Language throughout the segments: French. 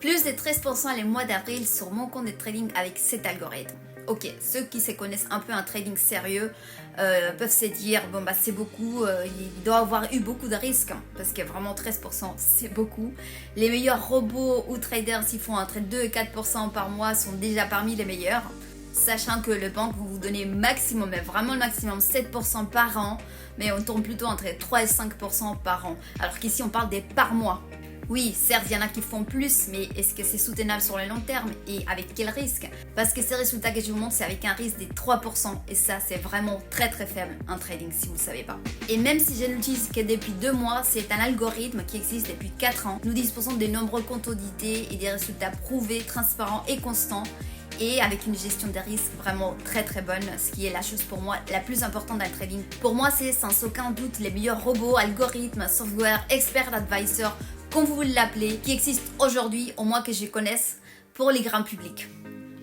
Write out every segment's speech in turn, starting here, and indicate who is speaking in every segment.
Speaker 1: Plus de 13% les mois d'avril sur mon compte de trading avec cet algorithme. Ok, ceux qui se connaissent un peu un trading sérieux peuvent se dire bon bah c'est beaucoup, il doit avoir eu beaucoup de risques parce que vraiment 13% c'est beaucoup. Les meilleurs robots ou traders qui font entre 2 et 4% par mois sont déjà parmi les meilleurs. Sachant que le banque va vous donner maximum, mais vraiment le maximum 7% par an, mais on tourne plutôt entre 3 et 5% par an. Alors qu'ici on parle des par mois. Oui, certes, il y en a qui font plus, mais est-ce que c'est soutenable sur le long terme et avec quel risque? Parce que ces résultats que je vous montre, c'est avec un risque de 3%, et ça, c'est vraiment très très faible, un trading, si vous ne savez pas. Et même si je n'utilise que depuis 2 mois, c'est un algorithme qui existe depuis 4 ans. Nous disposons de nombreux comptes audités et des résultats prouvés, transparents et constants, et avec une gestion des risques vraiment très très bonne, ce qui est la chose pour moi la plus importante dans le trading. Pour moi, c'est sans aucun doute les meilleurs robots, algorithmes, software, expert advisor, comme vous l'appelez, qui existe aujourd'hui, au moins que je connaisse, pour les grands publics.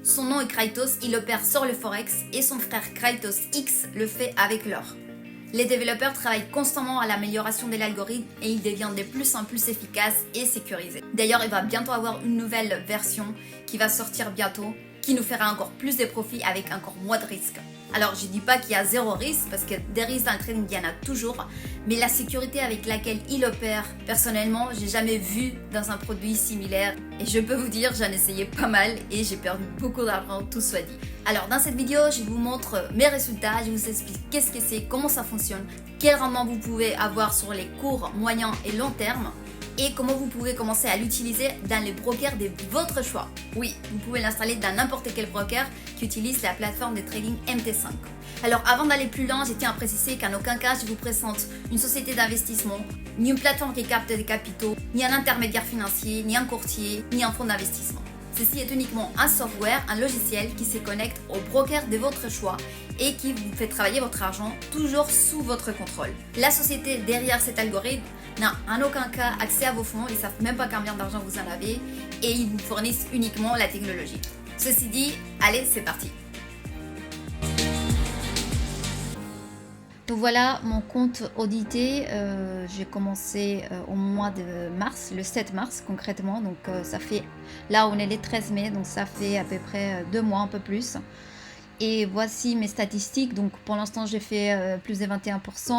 Speaker 1: Son nom est Kratos, il opère sur le Forex et son frère Kratos X le fait avec l'or. Les développeurs travaillent constamment à l'amélioration de l'algorithme et il devient de plus en plus efficace et sécurisé. D'ailleurs, il va bientôt avoir une nouvelle version qui va sortir bientôt, qui nous fera encore plus de profits avec encore moins de risques. Alors je dis pas qu'il y a zéro risque parce que des risques dans le trading il y en a toujours, mais la sécurité avec laquelle il opère, personnellement j'ai jamais vu dans un produit similaire et je peux vous dire j'en ai essayé pas mal et j'ai perdu beaucoup d'argent, tout soit dit. Alors dans cette vidéo je vous montre mes résultats, je vous explique qu'est-ce que c'est, comment ça fonctionne, quel rendement vous pouvez avoir sur les courts, moyens et long terme, et comment vous pouvez commencer à l'utiliser dans les brokers de votre choix. Oui, vous pouvez l'installer dans n'importe quel broker qui utilise la plateforme de trading MT5. Alors avant d'aller plus loin, je tiens à préciser qu'en aucun cas je vous présente une société d'investissement, ni une plateforme qui capte des capitaux, ni un intermédiaire financier, ni un courtier, ni un fonds d'investissement. Ceci est uniquement un software, un logiciel qui se connecte au broker de votre choix et qui vous fait travailler votre argent toujours sous votre contrôle. La société derrière cet algorithme n'a en aucun cas accès à vos fonds, ils ne savent même pas combien d'argent vous en avez et ils vous fournissent uniquement la technologie. Ceci dit, allez, c'est parti. Donc voilà mon compte audité, j'ai commencé au mois de mars, le 7 mars concrètement, donc ça fait, là on est le 13 mai, donc ça fait à peu près 2 mois, un peu plus. Et voici mes statistiques, donc pour l'instant j'ai fait plus de 21%,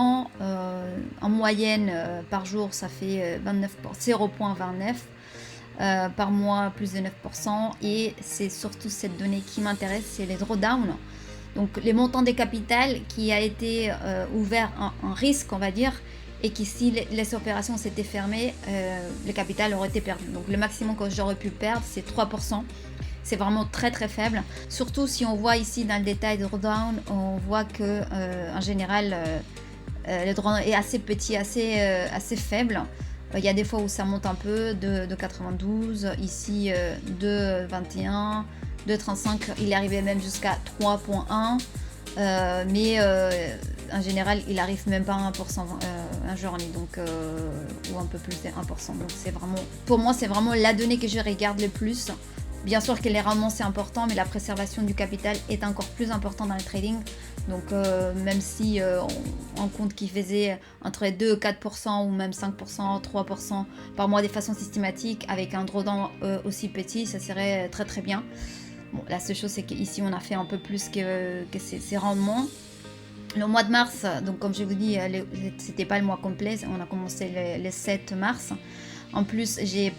Speaker 1: en moyenne par jour ça fait 0,29, par mois plus de 9%, et c'est surtout cette donnée qui m'intéresse, c'est les drawdowns. Donc les montants des capitales qui a été ouvert en risque, on va dire, et qui si les opérations s'étaient fermées, le capital aurait été perdu. Donc le maximum que j'aurais pu perdre, c'est 3%. C'est vraiment très très faible. Surtout si on voit ici dans le détail de drawdown, on voit que en général le drawdown est assez petit, assez faible. Il y a des fois où ça monte un peu, de 92, ici de 21. 2,35, il est arrivé même jusqu'à 3,1, mais en général il arrive même pas à 1% un journée, donc ou un peu plus de 1%. Donc c'est vraiment, pour moi c'est vraiment la donnée que je regarde le plus. Bien sûr que les rendements c'est important, mais la préservation du capital est encore plus important dans le trading. Donc même si on compte qui faisait entre 2 et 4% ou même 5%, 3% par mois de façon systématique, avec un drawdown aussi petit, ça serait très très bien. Bon, la seule chose c'est qu'ici on a fait un peu plus que ces rendements. Le mois de mars, donc comme je vous dis, c'était pas le mois complet, on a commencé le 7 mars. En plus, j'avais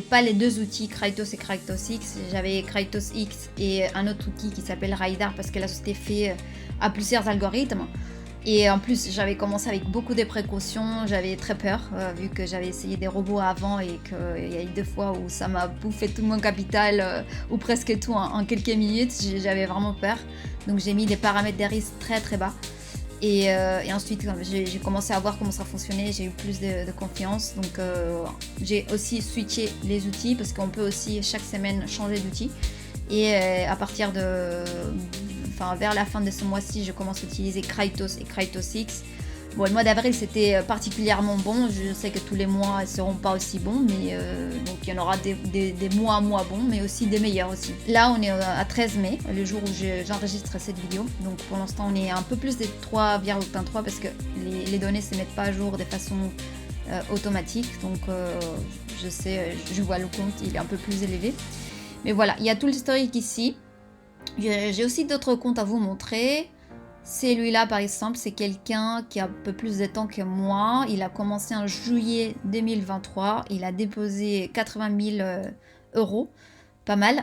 Speaker 1: pas les deux outils Kratos et Kratos X, j'avais Kratos X et un autre outil qui s'appelle Radar parce que la société fait à plusieurs algorithmes. Et en plus, j'avais commencé avec beaucoup de précautions, j'avais très peur, vu que j'avais essayé des robots avant et qu'il y a eu 2 fois où ça m'a bouffé tout mon capital, ou presque tout en quelques minutes, j'avais vraiment peur. Donc j'ai mis des paramètres des risques très très bas. Et ensuite, j'ai commencé à voir comment ça fonctionnait, j'ai eu plus de confiance. Donc j'ai aussi switché les outils parce qu'on peut aussi chaque semaine changer d'outil. Et à partir vers la fin de ce mois-ci, je commence à utiliser Kratos et Kratos X. Bon, le mois d'avril, c'était particulièrement bon. Je sais que tous les mois ne seront pas aussi bons, mais donc il y en aura des mois bons, mais aussi des meilleurs aussi. Là, on est à 13 mai, le jour où j'enregistre cette vidéo. Donc pour l'instant, on est un peu plus des 3,23 parce que les données ne se mettent pas à jour de façon automatique. Donc je sais, je vois le compte, il est un peu plus élevé. Mais voilà, il y a tout l'historique ici. J'ai aussi d'autres comptes à vous montrer. Celui-là, par exemple, c'est quelqu'un qui a un peu plus de temps que moi. Il a commencé en juillet 2023. Il a déposé 80 000 euros. Pas mal.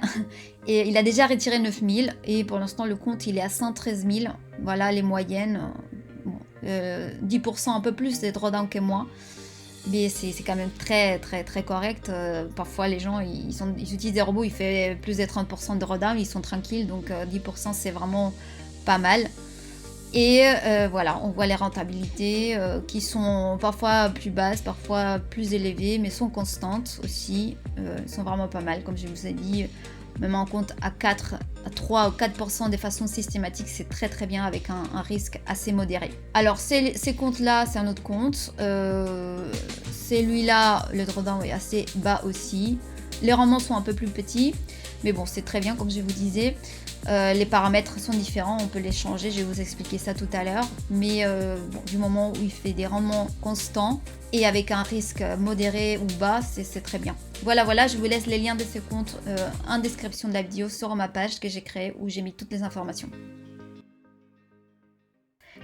Speaker 1: Et il a déjà retiré 9 000. Et pour l'instant, le compte, il est à 113 000. Voilà les moyennes. Bon, 10% un peu plus de drawdown que moi. Mais c'est quand même très très très correct. Parfois les gens ils utilisent des robots, ils font plus de 30% de drawdown, ils sont tranquilles, donc 10% c'est vraiment pas mal. Et voilà, on voit les rentabilités qui sont parfois plus basses, parfois plus élevées, mais sont constantes aussi. Sont vraiment pas mal, comme je vous ai dit. Même en compte à 3 ou 4% de façon systématique, c'est très très bien avec un risque assez modéré. Alors ces comptes-là, c'est un autre compte. Celui-là, le drawdown est assez bas aussi. Les rendements sont un peu plus petits, mais bon, c'est très bien comme je vous disais. Les paramètres sont différents, on peut les changer, je vais vous expliquer ça tout à l'heure. Mais bon, du moment où il fait des rendements constants et avec un risque modéré ou bas, c'est très bien. Voilà, je vous laisse les liens de ces comptes en description de la vidéo sur ma page que j'ai créée où j'ai mis toutes les informations.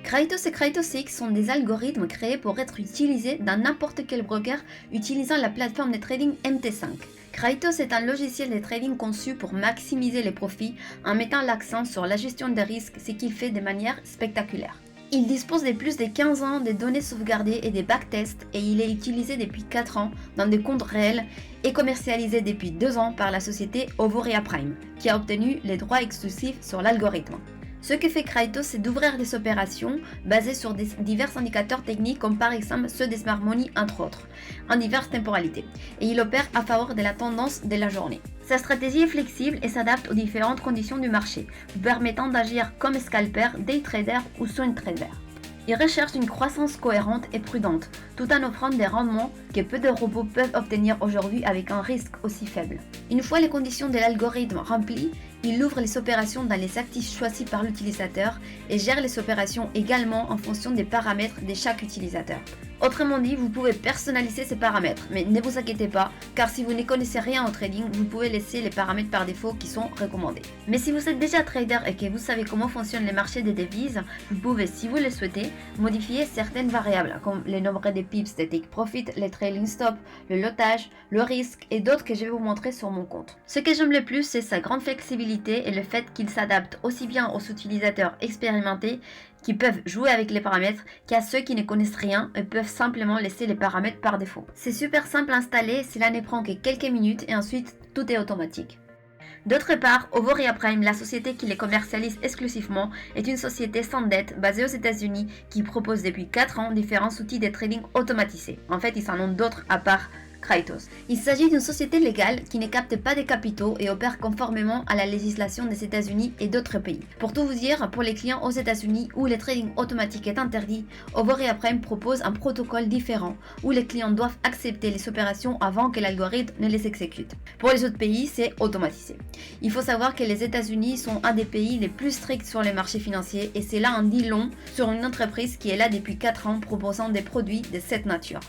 Speaker 1: Kratos et KratosX sont des algorithmes créés pour être utilisés dans n'importe quel broker utilisant la plateforme de trading MT5. Kratos est un logiciel de trading conçu pour maximiser les profits en mettant l'accent sur la gestion des risques, ce qu'il fait de manière spectaculaire. Il dispose de plus de 15 ans de données sauvegardées et des backtests et il est utilisé depuis 4 ans dans des comptes réels et commercialisé depuis 2 ans par la société Ovoria Prime, qui a obtenu les droits exclusifs sur l'algorithme. Ce que fait Kratos, c'est d'ouvrir des opérations basées sur divers indicateurs techniques comme par exemple ceux des smart money entre autres, en diverses temporalités, et il opère à faveur de la tendance de la journée. Sa stratégie est flexible et s'adapte aux différentes conditions du marché, vous permettant d'agir comme scalper, day trader ou swing trader. Il recherche une croissance cohérente et prudente, tout en offrant des rendements que peu de robots peuvent obtenir aujourd'hui avec un risque aussi faible. Une fois les conditions de l'algorithme remplies, il ouvre les opérations dans les actifs choisis par l'utilisateur et gère les opérations également en fonction des paramètres de chaque utilisateur. Autrement dit, vous pouvez personnaliser ces paramètres, mais ne vous inquiétez pas, car si vous ne connaissez rien au trading, vous pouvez laisser les paramètres par défaut qui sont recommandés. Mais si vous êtes déjà trader et que vous savez comment fonctionnent les marchés des devises, vous pouvez, si vous le souhaitez, modifier certaines variables, comme le nombre de pips de take profit, les trailing stop, le lotage, le risque et d'autres que je vais vous montrer sur mon compte. Ce que j'aime le plus, c'est sa grande flexibilité et le fait qu'il s'adapte aussi bien aux utilisateurs expérimentés qui peuvent jouer avec les paramètres qu'à ceux qui ne connaissent rien et peuvent simplement laisser les paramètres par défaut. C'est super simple à installer, cela ne prend que quelques minutes et ensuite tout est automatique. D'autre part, Ovoria Prime, la société qui les commercialise exclusivement, est une société sans dette basée aux États-Unis qui propose depuis 4 ans différents outils de trading automatisés. En fait, ils en ont d'autres à part Kratos. Il s'agit d'une société légale qui ne capte pas des capitaux et opère conformément à la législation des États-Unis et d'autres pays. Pour tout vous dire, pour les clients aux États-Unis où le trading automatique est interdit, Ovoria Prime propose un protocole différent où les clients doivent accepter les opérations avant que l'algorithme ne les exécute. Pour les autres pays, c'est automatisé. Il faut savoir que les États-Unis sont un des pays les plus stricts sur les marchés financiers et c'est là un dit long sur une entreprise qui est là depuis 4 ans proposant des produits de cette nature.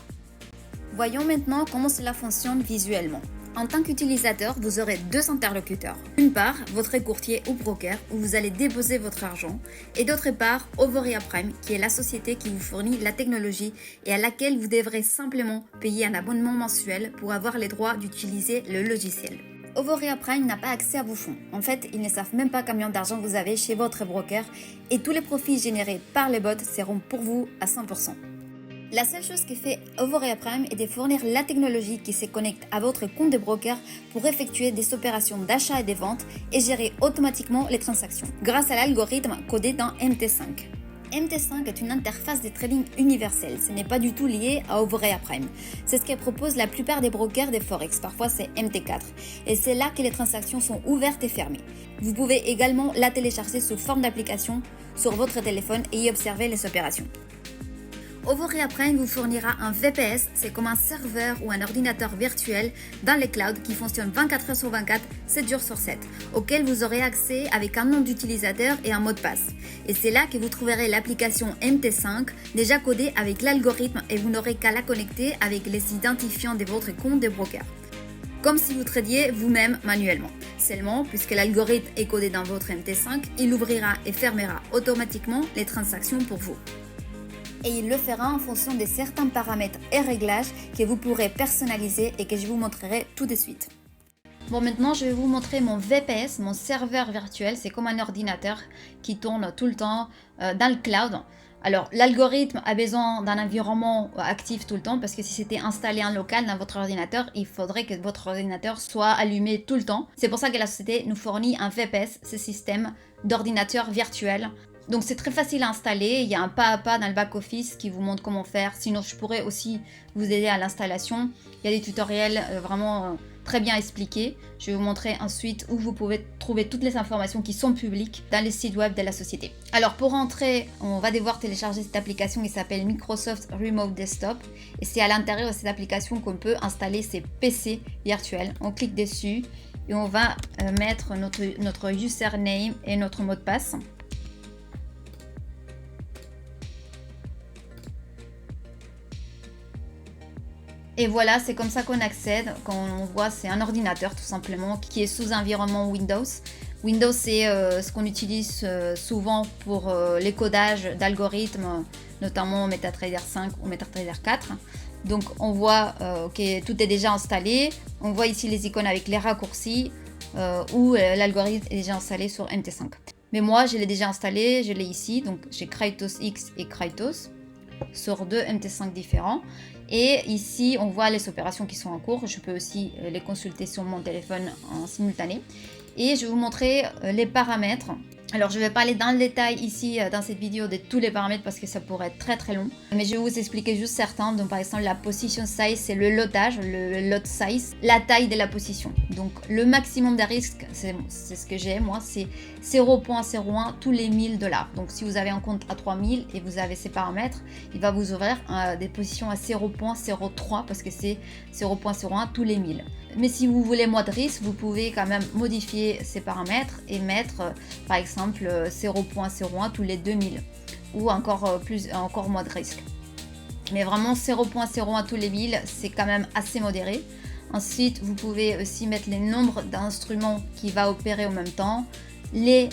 Speaker 1: Voyons maintenant comment cela fonctionne visuellement. En tant qu'utilisateur, vous aurez 2 interlocuteurs. D'une part, votre courtier ou broker où vous allez déposer votre argent et d'autre part, Ovoria Prime qui est la société qui vous fournit la technologie et à laquelle vous devrez simplement payer un abonnement mensuel pour avoir les droits d'utiliser le logiciel. Ovoria Prime n'a pas accès à vos fonds. En fait, ils ne savent même pas combien d'argent vous avez chez votre broker et tous les profits générés par les bots seront pour vous à 100%. La seule chose que fait Ovoria Prime est de fournir la technologie qui se connecte à votre compte de broker pour effectuer des opérations d'achat et de vente et gérer automatiquement les transactions grâce à l'algorithme codé dans MT5. MT5 est une interface de trading universelle, ce n'est pas du tout lié à Ovoria Prime. C'est ce que proposent la plupart des brokers de Forex, parfois c'est MT4, et c'est là que les transactions sont ouvertes et fermées. Vous pouvez également la télécharger sous forme d'application sur votre téléphone et y observer les opérations. Overeaprime vous fournira un VPS, c'est comme un serveur ou un ordinateur virtuel dans les clouds qui fonctionne 24 heures sur 24, 7 jours sur 7, auquel vous aurez accès avec un nom d'utilisateur et un mot de passe. Et c'est là que vous trouverez l'application MT5 déjà codée avec l'algorithme et vous n'aurez qu'à la connecter avec les identifiants de votre compte de broker. Comme si vous tradiez vous-même manuellement. Seulement, puisque l'algorithme est codé dans votre MT5, il ouvrira et fermera automatiquement les transactions pour vous. Et il le fera en fonction de certains paramètres et réglages que vous pourrez personnaliser et que je vous montrerai tout de suite. Bon, maintenant je vais vous montrer mon VPS, mon serveur virtuel. C'est comme un ordinateur qui tourne tout le temps dans le cloud. Alors, l'algorithme a besoin d'un environnement actif tout le temps parce que si c'était installé en local dans votre ordinateur, il faudrait que votre ordinateur soit allumé tout le temps. C'est pour ça que la société nous fournit un VPS, ce système d'ordinateur virtuel. Donc c'est très facile à installer, il y a un pas à pas dans le back-office qui vous montre comment faire. Sinon, je pourrais aussi vous aider à l'installation. Il y a des tutoriels vraiment très bien expliqués. Je vais vous montrer ensuite où vous pouvez trouver toutes les informations qui sont publiques dans le site web de la société. Alors pour entrer, on va devoir télécharger cette application qui s'appelle Microsoft Remote Desktop. Et c'est à l'intérieur de cette application qu'on peut installer ces PC virtuels. On clique dessus et on va mettre notre username et notre mot de passe. Et voilà, c'est comme ça qu'on accède. Quand on voit, c'est un ordinateur tout simplement qui est sous environnement Windows. Windows, c'est ce qu'on utilise souvent pour les codages d'algorithmes, notamment MetaTrader 5 ou MetaTrader 4. Donc on voit que tout est déjà installé. On voit ici les icônes avec les raccourcis où l'algorithme est déjà installé sur MT5. Mais moi, je l'ai déjà installé, je l'ai ici. Donc j'ai Krytos X et Krytos sur deux MT5 différents. Et ici, on voit les opérations qui sont en cours. Je peux aussi les consulter sur mon téléphone en simultané. Et je vais vous montrer les paramètres. Alors, je ne vais pas aller dans le détail ici dans cette vidéo de tous les paramètres parce que ça pourrait être très très long. Mais je vais vous expliquer juste certains. Donc, par exemple, la position size, c'est le lotage, le lot size, la taille de la position. Donc, le maximum de risque, c'est ce que j'ai moi, c'est 0.01 tous les $1000. Donc, si vous avez un compte à 3000 et vous avez ces paramètres, il va vous ouvrir des positions à 0.03 parce que c'est 0.01 tous les 1000. Mais si vous voulez moins de risque, vous pouvez quand même modifier ces paramètres et mettre par exemple 0.01 tous les 2000 ou encore moins de risque. Mais vraiment 0.01 tous les 1000, c'est quand même assez modéré. Ensuite, vous pouvez aussi mettre les nombres d'instruments qui va opérer en même temps, les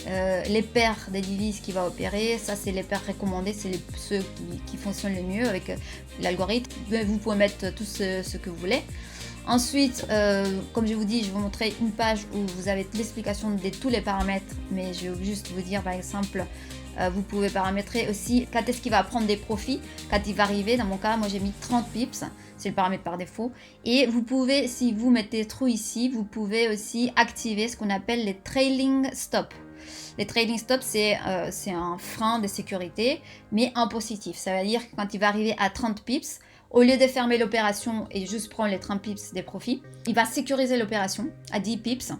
Speaker 1: paires des devises qui va opérer. Ça, c'est les paires recommandées, c'est ceux qui fonctionnent le mieux avec l'algorithme. Vous pouvez mettre tout ce que vous voulez. Ensuite, comme je vous dis, je vais vous montrer une page où vous avez l'explication de tous les paramètres, mais je vais juste vous dire par exemple, vous pouvez paramétrer aussi quand est-ce qu'il va prendre des profits, quand il va arriver. Dans mon cas, moi j'ai mis 30 pips, c'est le paramètre par défaut. Et vous pouvez, si vous mettez true ici, vous pouvez aussi activer ce qu'on appelle les trailing stop. Les trailing stop, c'est un frein de sécurité, mais en positif. Ça veut dire que quand il va arriver à 30 pips, au lieu de fermer l'opération et juste prendre les 30 pips des profits, il va sécuriser l'opération à 10 pips.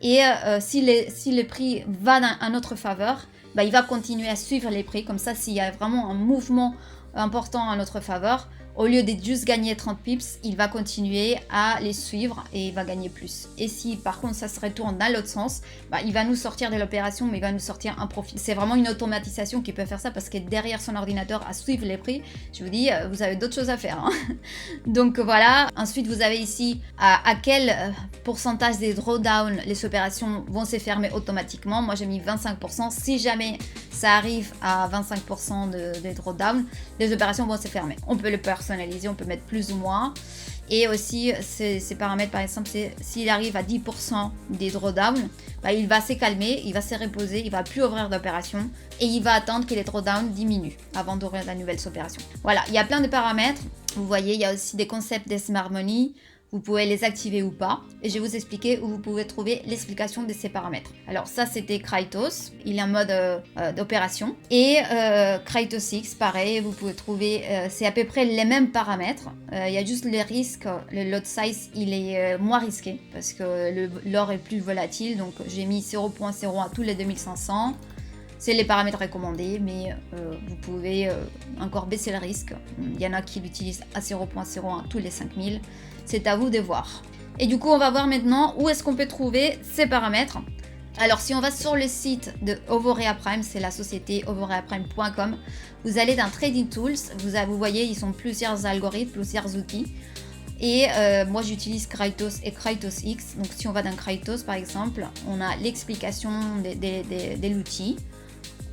Speaker 1: Et si le prix va en notre faveur, bah, il va continuer à suivre les prix. Comme ça, s'il y a vraiment un mouvement important en notre faveur, au lieu de juste gagner 30 pips, il va continuer à les suivre et il va gagner plus. Et si par contre ça se retourne dans l'autre sens, bah, il va nous sortir de l'opération mais il va nous sortir un profit. C'est vraiment une automatisation qui peut faire ça parce que derrière son ordinateur à suivre les prix, je vous dis, vous avez d'autres choses à faire. Hein. Donc voilà. Ensuite, vous avez ici à quel pourcentage des drawdowns les opérations vont se fermer automatiquement. Moi j'ai mis 25%. Si jamais ça arrive à 25% des drawdowns, les opérations vont se fermer. On peut le personnaliser, on peut mettre plus ou moins. Et aussi, ces paramètres, par exemple, s'il arrive à 10% des drawdowns, bah, il va se calmer, il va se reposer, il va plus ouvrir d'opérations et il va attendre que les drawdowns diminuent avant d'ouvrir de nouvelles opérations. Voilà, il y a plein de paramètres. Vous voyez, il y a aussi des concepts de Smart Money. Vous pouvez les activer ou pas. Et je vais vous expliquer où vous pouvez trouver l'explication de ces paramètres. Alors ça, c'était Krytos. Il est en mode d'opération. Et Krytos X, pareil, vous pouvez trouver, c'est à peu près les mêmes paramètres. Il y a juste les risques. Le lot size, il est moins risqué parce que l'or est plus volatile. Donc j'ai mis 0.01 tous les 2500. C'est les paramètres recommandés, mais vous pouvez encore baisser le risque. Il y en a qui l'utilisent à 0.01 tous les 5000. C'est à vous de voir. Et du coup, on va voir maintenant où est-ce qu'on peut trouver ces paramètres. Alors, si on va sur le site de Ovorea Prime, c'est la société ovoreaprime.com, vous allez dans Trading Tools, vous voyez, ils sont plusieurs algorithmes, plusieurs outils. Et moi, j'utilise Krytos et Krytos X. Donc, si on va dans Krytos, par exemple, on a l'explication de l'outil.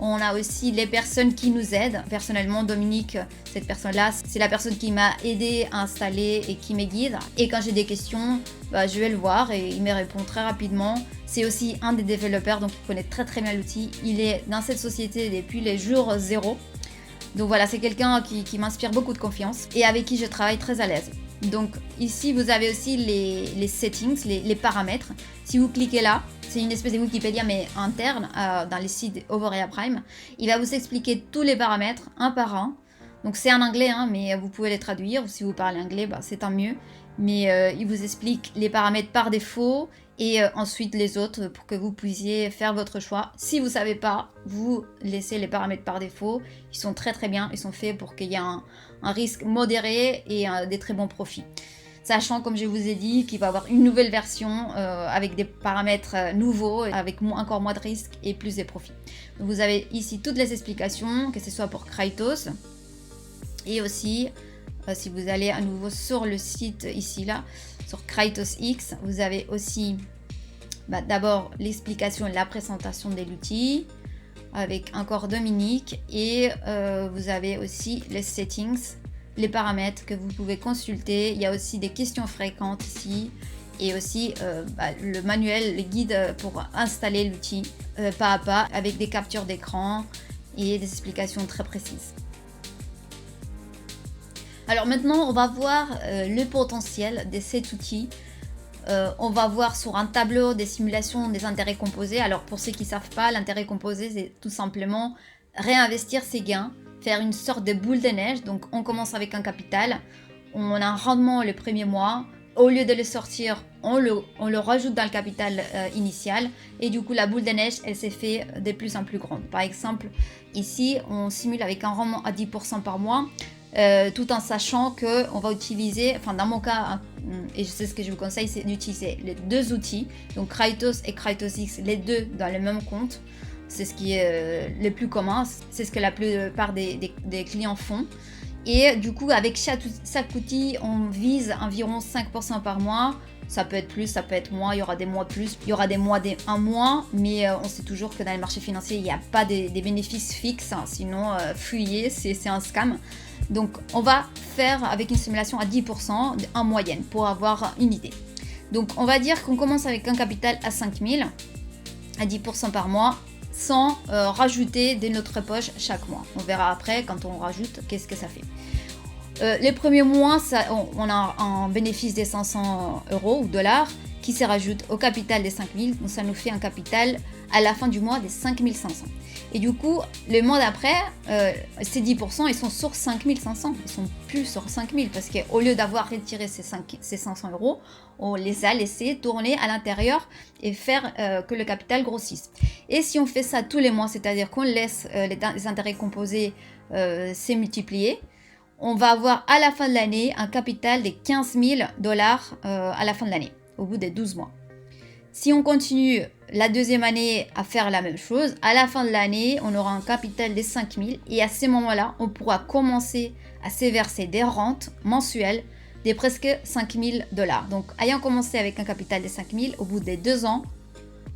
Speaker 1: On a aussi les personnes qui nous aident. Personnellement, Dominique, cette personne-là, c'est la personne qui m'a aidé à installer et qui me guide. Et quand j'ai des questions, je vais le voir et il me répond très rapidement. C'est aussi un des développeurs, donc il connaît très très bien l'outil. Il est dans cette société depuis les jours zéro. Donc voilà, c'est quelqu'un qui m'inspire beaucoup de confiance et avec qui je travaille très à l'aise. Donc ici, vous avez aussi les settings, les paramètres. Si vous cliquez là, c'est une espèce de Wikipédia mais interne dans les sites Ovorea Prime. Il va vous expliquer tous les paramètres un par un. Donc c'est en anglais, hein, mais vous pouvez les traduire. Ou si vous parlez anglais, c'est tant mieux. Mais il vous explique les paramètres par défaut et ensuite les autres pour que vous puissiez faire votre choix. Si vous ne savez pas, vous laissez les paramètres par défaut. Ils sont très très bien. Ils sont faits pour qu'il y ait un risque modéré et des très bons profits. Sachant, comme je vous ai dit, qu'il va y avoir une nouvelle version avec des paramètres nouveaux, avec encore moins de risques et plus de profits. Donc vous avez ici toutes les explications, que ce soit pour Krytos et aussi, si vous allez à nouveau sur le site ici, là, sur Krytos X, vous avez aussi d'abord l'explication et la présentation de l'outil avec encore Dominique et vous avez aussi les settings, les paramètres que vous pouvez consulter. Il y a aussi des questions fréquentes ici et aussi le manuel, les guides pour installer l'outil pas à pas avec des captures d'écran et des explications très précises. Alors maintenant, on va voir le potentiel de cet outil. On va voir sur un tableau des simulations des intérêts composés. Alors pour ceux qui ne savent pas, l'intérêt composé, c'est tout simplement réinvestir ses gains, faire une sorte de boule de neige. Donc on commence avec un capital, on a un rendement le premier mois. Au lieu de le sortir, on le rajoute dans le capital initial. Et du coup, la boule de neige, elle s'est fait de plus en plus grande. Par exemple, ici, on simule avec un rendement à 10% par mois. Tout en sachant qu'on va utiliser, enfin dans mon cas, et c'est ce que je vous conseille, c'est d'utiliser les deux outils, donc Krytos et Krytos X, les deux dans le même compte. C'est ce qui est le plus commun, c'est ce que la plupart des clients font. Et du coup, avec chaque outil, on vise environ 5% par mois. Ça peut être plus, ça peut être moins, il y aura des mois plus, il y aura des mois un mois, mais on sait toujours que dans les marchés financiers, il n'y a pas des bénéfices fixes, hein, sinon fuyez, c'est un scam. Donc on va faire avec une simulation à 10% en moyenne pour avoir une idée. Donc on va dire qu'on commence avec un capital à 5000 à 10% par mois sans rajouter de notre poche chaque mois. On verra après quand on rajoute qu'est-ce que ça fait. Les premiers mois, on a un bénéfice des 500 € ou dollars qui se rajoute au capital des 5000. Donc ça nous fait un capital à la fin du mois des 5500. Et du coup, le mois d'après, ces 10%, ils sont sur 5500. Ils sont plus sur 5000 parce qu'au lieu d'avoir retiré ces 500 €, on les a laissés tourner à l'intérieur et faire que le capital grossisse. Et si on fait ça tous les mois, c'est-à-dire qu'on laisse les intérêts composés se multiplier, on va avoir à la fin de l'année un capital de 15 000 $ à la fin de l'année, au bout des 12 mois. Si on continue la deuxième année à faire la même chose, à la fin de l'année, on aura un capital de 5 000 et à ce moment-là, on pourra commencer à se verser des rentes mensuelles de presque 5 000 $. Donc, ayant commencé avec un capital de 5 000, au bout des 2 ans,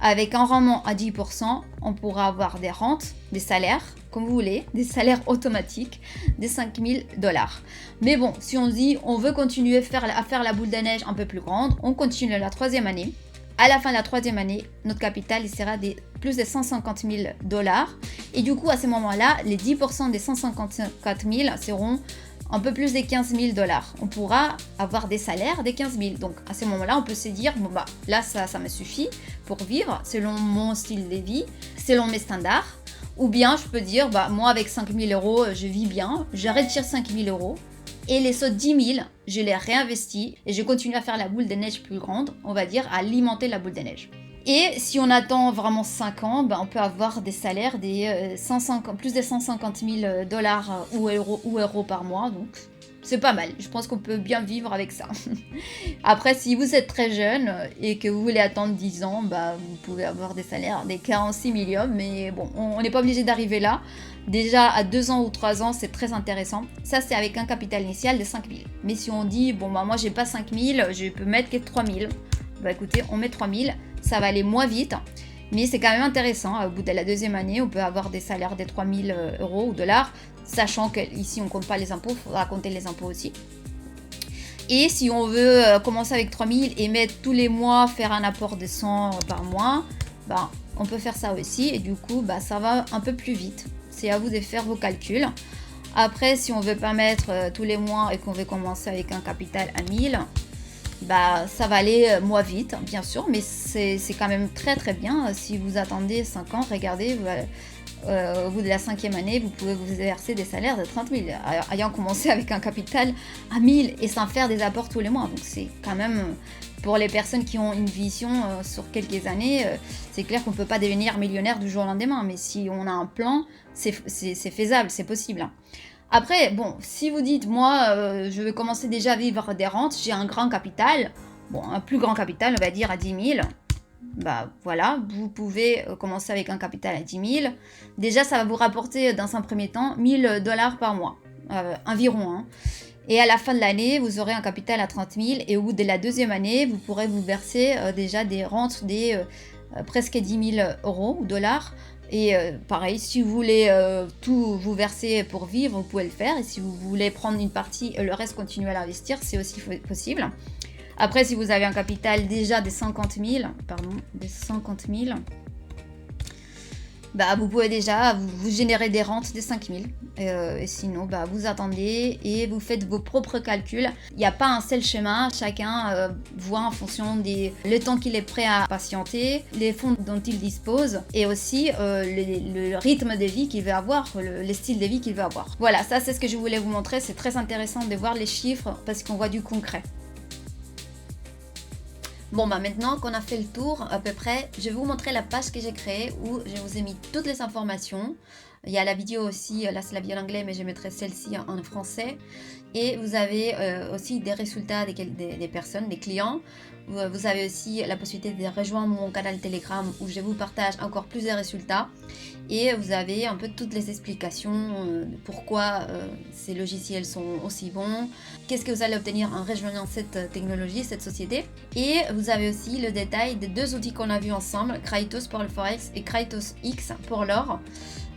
Speaker 1: avec un rendement à 10%, on pourra avoir des rentes, des salaires, comme vous voulez, des salaires automatiques de 5 000 $. Mais bon, si on dit on veut continuer à faire la boule de neige un peu plus grande, on continue la troisième année. À la fin de la troisième année, notre capital il sera de plus de 150 000 $. Et du coup, à ce moment-là, les 10% des 154 000 seront un peu plus de 15 000 $. On pourra avoir des salaires de 15 000. Donc à ce moment-là, on peut se dire, bon bah là, ça me suffit pour vivre selon mon style de vie, selon mes standards. Ou bien je peux dire, bah moi avec 5 000 €, je vis bien, je retire 5 000 € et les autres 10 000, je les réinvestis et je continue à faire la boule de neige plus grande, on va dire, à alimenter la boule de neige. Et si on attend vraiment 5 ans, ben, on peut avoir des salaires des plus de 150 000 dollars ou euros par mois. Donc c'est pas mal. Je pense qu'on peut bien vivre avec ça. Après, si vous êtes très jeune et que vous voulez attendre 10 ans, bah, vous pouvez avoir des salaires des 46 millions. Mais bon, on n'est pas obligé d'arriver là. Déjà, à 2 ans ou 3 ans, c'est très intéressant. Ça, c'est avec un capital initial de 5 000. Mais si on dit, bon, bah, moi, j'ai pas 5 000, je peux mettre que 3 000. Bah, écoutez, on met 3 000. Ça va aller moins vite, mais c'est quand même intéressant. Au bout de la 2e année, on peut avoir des salaires de 3 000 euros ou dollars, sachant qu'ici on ne compte pas les impôts, il faudra compter les impôts aussi. Et si on veut commencer avec 3 000 et mettre tous les mois, faire un apport de 100 par mois, bah, on peut faire ça aussi, et du coup, bah, ça va un peu plus vite. C'est à vous de faire vos calculs. Après, si on veut pas mettre tous les mois et qu'on veut commencer avec un capital à 1000, bah, ça va aller moins vite, bien sûr, mais c'est quand même très très bien. Si vous attendez 5 ans, regardez, au bout de la 5e année, vous pouvez vous verser des salaires de 30 000, ayant commencé avec un capital à 1000 et sans faire des apports tous les mois. Donc c'est quand même, pour les personnes qui ont une vision sur quelques années, c'est clair qu'on ne peut pas devenir millionnaire du jour au lendemain, mais si on a un plan, c'est faisable, c'est possible. Après, bon, si vous dites, moi, je vais commencer déjà à vivre des rentes, j'ai un grand capital, bon, un plus grand capital, on va dire à 10 000, bah voilà, vous pouvez commencer avec un capital à 10 000. Déjà, ça va vous rapporter, dans un premier temps, 1000 dollars par mois, environ, hein. Et à la fin de l'année, vous aurez un capital à 30 000, et au bout de la 2e année, vous pourrez vous verser déjà des rentes des presque 10 000 euros ou dollars. Et pareil, si vous voulez tout vous verser pour vivre, vous pouvez le faire. Et si vous voulez prendre une partie et le reste continuer à l'investir, c'est aussi possible. Après, si vous avez un capital déjà des 50 000, bah, vous pouvez déjà vous générer des rentes de 5 000. Et sinon, bah, vous attendez et vous faites vos propres calculs. Il n'y a pas un seul chemin. Chacun voit en fonction le temps qu'il est prêt à patienter, les fonds dont il dispose et aussi le rythme de vie qu'il veut avoir, le style de vie qu'il veut avoir. Voilà, ça c'est ce que je voulais vous montrer. C'est très intéressant de voir les chiffres parce qu'on voit du concret. Bon bah maintenant qu'on a fait le tour à peu près, je vais vous montrer la page que j'ai créée où je vous ai mis toutes les informations. Il y a la vidéo aussi, là c'est la vidéo en anglais mais je mettrai celle-ci en français. Et vous avez aussi des résultats des personnes, des clients. Vous avez aussi la possibilité de rejoindre mon canal Telegram où je vous partage encore plus de résultats. Et vous avez un peu toutes les explications de pourquoi ces logiciels sont aussi bons, qu'est-ce que vous allez obtenir en rejoignant cette technologie, cette société. Et vous avez aussi le détail des 2 outils qu'on a vus ensemble, Kraitos pour le Forex et Kraitos X pour l'or.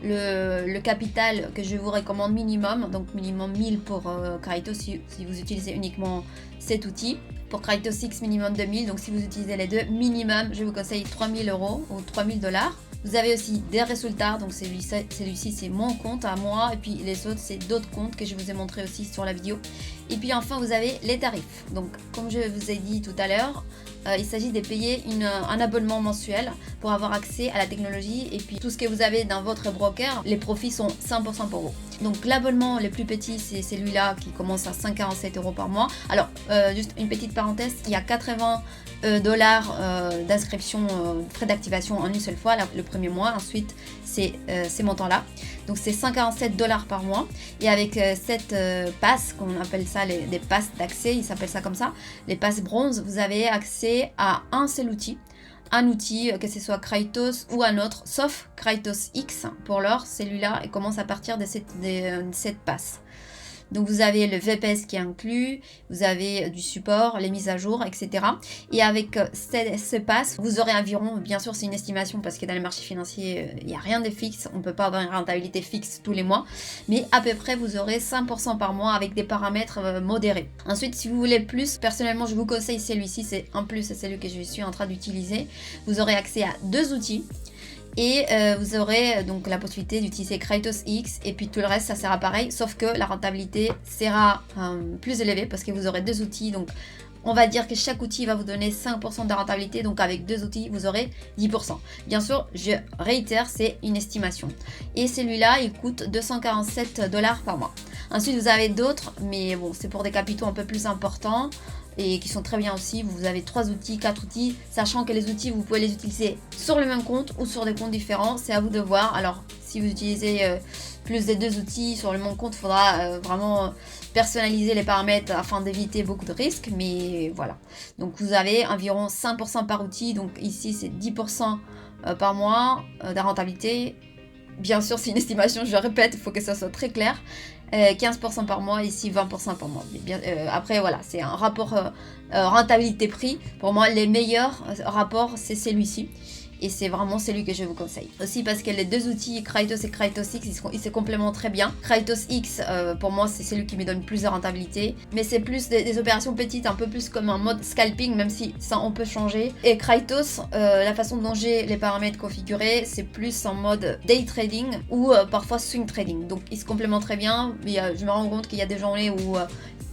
Speaker 1: Le capital que je vous recommande minimum, donc minimum 1000 pour Kraitos si vous utilisez uniquement cet outil. Pour Kraitos X, minimum 2000, donc si vous utilisez les deux, minimum, je vous conseille 3000 euros ou 3000 dollars. Vous avez aussi des résultats, donc celui-ci c'est mon compte à moi, et puis les autres c'est d'autres comptes que je vous ai montré aussi sur la vidéo. Et puis enfin vous avez les tarifs. Donc comme je vous ai dit tout à l'heure, il s'agit de payer un abonnement mensuel pour avoir accès à la technologie et puis tout ce que vous avez dans votre broker, les profits sont 100% pour vous. Donc l'abonnement le plus petit c'est celui-là qui commence à 147 euros par mois. Alors juste une petite parenthèse, il y a 80 dollars d'inscription, frais d'activation en une seule fois le premier mois, ensuite c'est ces montants-là. Donc c'est 147 dollars par mois et avec cette passe, qu'on appelle ça des passes d'accès, ils s'appellent ça comme ça, les passes bronze, vous avez accès à un seul outil. Un outil, que ce soit Kraitos ou un autre, sauf Kraitos X pour l'or, celui-là il commence à partir de cette passe. Donc vous avez le VPS qui est inclus, vous avez du support, les mises à jour, etc. Et avec ce pass, vous aurez environ, bien sûr c'est une estimation parce que dans les marchés financiers, il n'y a rien de fixe, on ne peut pas avoir une rentabilité fixe tous les mois, mais à peu près vous aurez 5% par mois avec des paramètres modérés. Ensuite, si vous voulez plus, personnellement je vous conseille celui-ci, c'est en plus c'est celui que je suis en train d'utiliser. Vous aurez accès à 2 outils. Et vous aurez donc la possibilité d'utiliser Kraitos X et puis tout le reste ça sera pareil, sauf que la rentabilité sera plus élevée parce que vous aurez 2 outils. Donc on va dire que chaque outil va vous donner 5% de rentabilité, donc avec 2 outils vous aurez 10%. Bien sûr, je réitère, c'est une estimation. Et celui-là il coûte 247 dollars par mois. Ensuite vous avez d'autres, mais bon c'est pour des capitaux un peu plus importants. et qui sont très bien aussi. Vous avez 3 outils, 4 outils, sachant que les outils, vous pouvez les utiliser sur le même compte ou sur des comptes différents. C'est à vous de voir. Alors, si vous utilisez plus des 2 outils sur le même compte, il faudra vraiment personnaliser les paramètres afin d'éviter beaucoup de risques. Mais voilà. Donc, vous avez environ 5% par outil. Donc, ici, c'est 10% par mois de rentabilité. Bien sûr, c'est une estimation, je répète, il faut que ça soit très clair. 15% par mois, ici 20% par mois. Mais bien, après, voilà, c'est un rapport rentabilité-prix. Pour moi, les meilleurs rapports, c'est celui-ci. Et c'est vraiment celui que je vous conseille. Aussi parce que les 2 outils, Krytos et Krytos X, ils se complémentent très bien. Krytos X, pour moi, c'est celui qui me donne plus de rentabilité. Mais c'est plus des opérations petites, un peu plus comme un mode scalping, même si ça, on peut changer. Et Krytos, la façon dont j'ai les paramètres configurés, c'est plus en mode day trading ou parfois swing trading. Donc, ils se complémentent très bien. Mais je me rends compte qu'il y a des journées où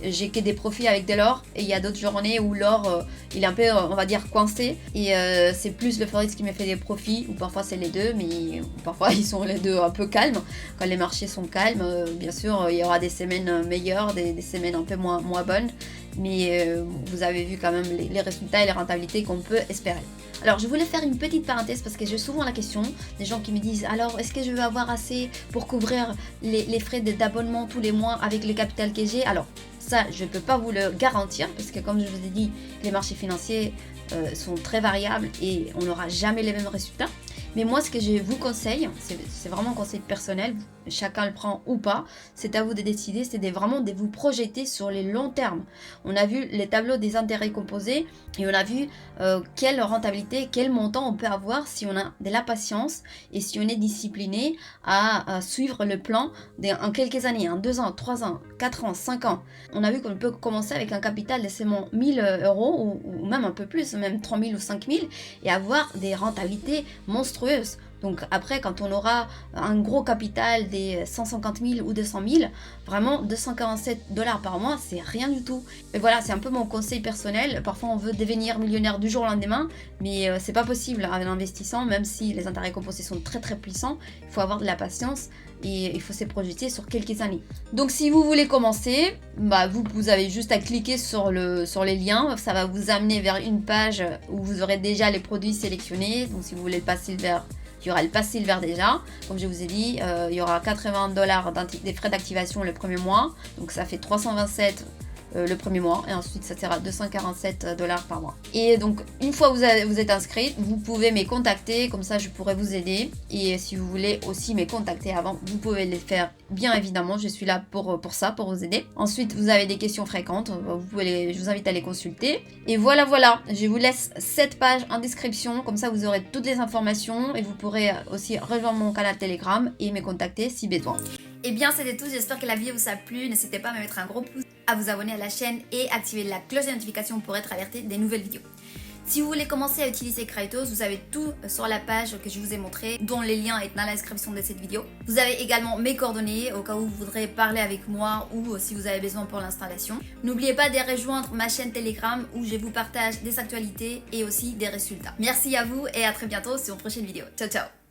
Speaker 1: j'ai que des profits avec de l'or, et il y a d'autres journées où l'or il est un peu on va dire coincé, et c'est plus le forex qui me fait des profits, ou parfois c'est les deux, mais parfois ils sont les deux un peu calmes quand les marchés sont calmes. Bien sûr il y aura des semaines meilleures, des semaines un peu moins bonnes, mais vous avez vu quand même les résultats et les rentabilités qu'on peut espérer. Alors je voulais faire une petite parenthèse parce que j'ai souvent la question des gens qui me disent alors est-ce que je vais avoir assez pour couvrir les frais d'abonnement tous les mois avec le capital que j'ai. Alors ça je ne peux pas vous le garantir parce que comme je vous ai dit, les marchés financiers sont très variables et on n'aura jamais les mêmes résultats. Mais moi ce que je vous conseille, c'est vraiment un conseil personnel, chacun le prend ou pas, c'est à vous de décider, c'est vraiment de vous projeter sur les longs termes. On a vu les tableaux des intérêts composés et on a vu quelle rentabilité, quel montant on peut avoir si on a de la patience et si on est discipliné à suivre le plan en quelques années, en 2 ans, 3 ans, 4 ans, 5 ans. On a vu qu'on peut commencer avec un capital de seulement 1000 € ou même un peu plus, même 3000 ou 5000 et avoir des rentabilités monstrueuses. Donc après, quand on aura un gros capital des 150 000 ou 200 000, vraiment 247 $ par mois, c'est rien du tout. Et voilà, c'est un peu mon conseil personnel. Parfois, on veut devenir millionnaire du jour au lendemain, mais c'est pas possible en investissant, même si les intérêts composés sont très très puissants. Il faut avoir de la patience et il faut se projeter sur quelques années. Donc si vous voulez commencer, vous avez juste à cliquer sur les liens. Ça va vous amener vers une page où vous aurez déjà les produits sélectionnés. Donc si vous voulez le pass silver, il y aura le pass silver déjà, comme je vous ai dit, il y aura 80 $ des frais d'activation le premier mois, donc ça fait 327 le premier mois, et ensuite ça sera 247 $ par mois. Et donc une fois que vous êtes inscrit, vous pouvez me contacter, comme ça je pourrai vous aider, et si vous voulez aussi me contacter avant, vous pouvez le faire, bien évidemment, je suis là pour ça, pour vous aider. Ensuite vous avez des questions fréquentes, je vous invite à les consulter, et voilà, je vous laisse cette page en description, comme ça vous aurez toutes les informations, et vous pourrez aussi rejoindre mon canal Telegram et me contacter si besoin. Et bien c'était tout, j'espère que la vidéo vous a plu, n'hésitez pas à me mettre un gros pouce, à vous abonner à la chaîne et activer la cloche de notification pour être alerté des nouvelles vidéos. Si vous voulez commencer à utiliser Krytos, vous avez tout sur la page que je vous ai montré, dont les liens sont dans la description de cette vidéo. Vous avez également mes coordonnées au cas où vous voudrez parler avec moi ou si vous avez besoin pour l'installation. N'oubliez pas de rejoindre ma chaîne Telegram où je vous partage des actualités et aussi des résultats. Merci à vous et à très bientôt sur une prochaine vidéo. Ciao ciao.